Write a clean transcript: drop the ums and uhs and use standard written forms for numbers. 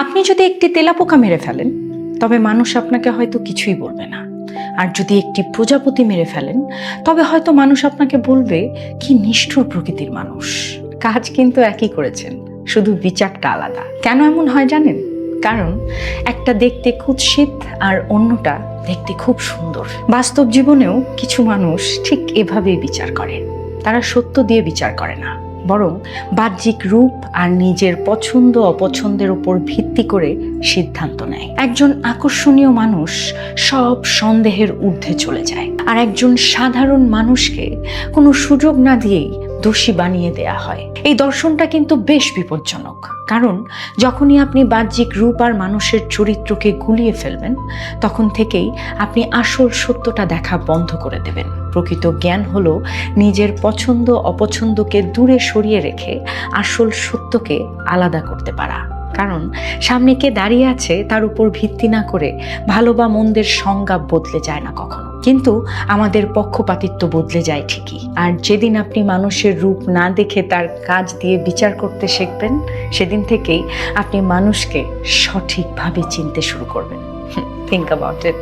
আপনি যদি একটি তেলাপোকা মেরে ফেলেন তবে মানুষ আপনাকে হয়তো কিছুই বলবে না, আর যদি একটি প্রজাপতি মেরে ফেলেন তবে হয়তো মানুষ আপনাকে বলবে কি নিষ্ঠুর প্রকৃতির মানুষ। কাজ কিন্তু একই করেছেন, শুধু বিচারটা আলাদা। কেন এমন হয় জানেন? কারণ একটা দেখতে কুৎসিত আর অন্যটা দেখতে খুব সুন্দর। বাস্তব জীবনেও কিছু মানুষ ঠিক এভাবেই বিচার করে। তারা সত্য দিয়ে বিচার করে না, বরং বাহ্যিক রূপ আর নিজের পছন্দ অপছন্দের উপর ভিত্তি করে সিদ্ধান্ত নেয়। একজন আকর্ষণীয় মানুষ সব সন্দেহের ঊর্ধ্বে চলে যায়, আর একজন সাধারণ মানুষকে কোনো সুযোগ না দিয়েই দোষী বানিয়ে দেয়া হয়। এই দর্শনটা কিন্তু বেশ বিপজ্জনক, কারণ যখনই আপনি বাহ্যিক রূপ আর মানুষের চরিত্রকে গুলিয়ে ফেলবেন, তখন থেকেই আপনি আসল সত্যটা দেখা বন্ধ করে দেবেন। প্রকৃত জ্ঞান হলো নিজের পছন্দ অপছন্দকে দূরে সরিয়ে রেখে আসল সত্যকে আলাদা করতে পারা। কারণ সামনে কে দাঁড়িয়ে আছে তার উপর ভিত্তি না করে ভালো বা মন্দের সংজ্ঞা বদলে যায় না কখনো, কিন্তু আমাদের পক্ষপাতিত্ব বদলে যায় ঠিকই। আর যেদিন আপনি মানুষের রূপ না দেখে তার কাজ দিয়ে বিচার করতে শিখবেন, সেদিন থেকেই আপনি মানুষকে সঠিকভাবে চিনতে শুরু করবেন। Think about it.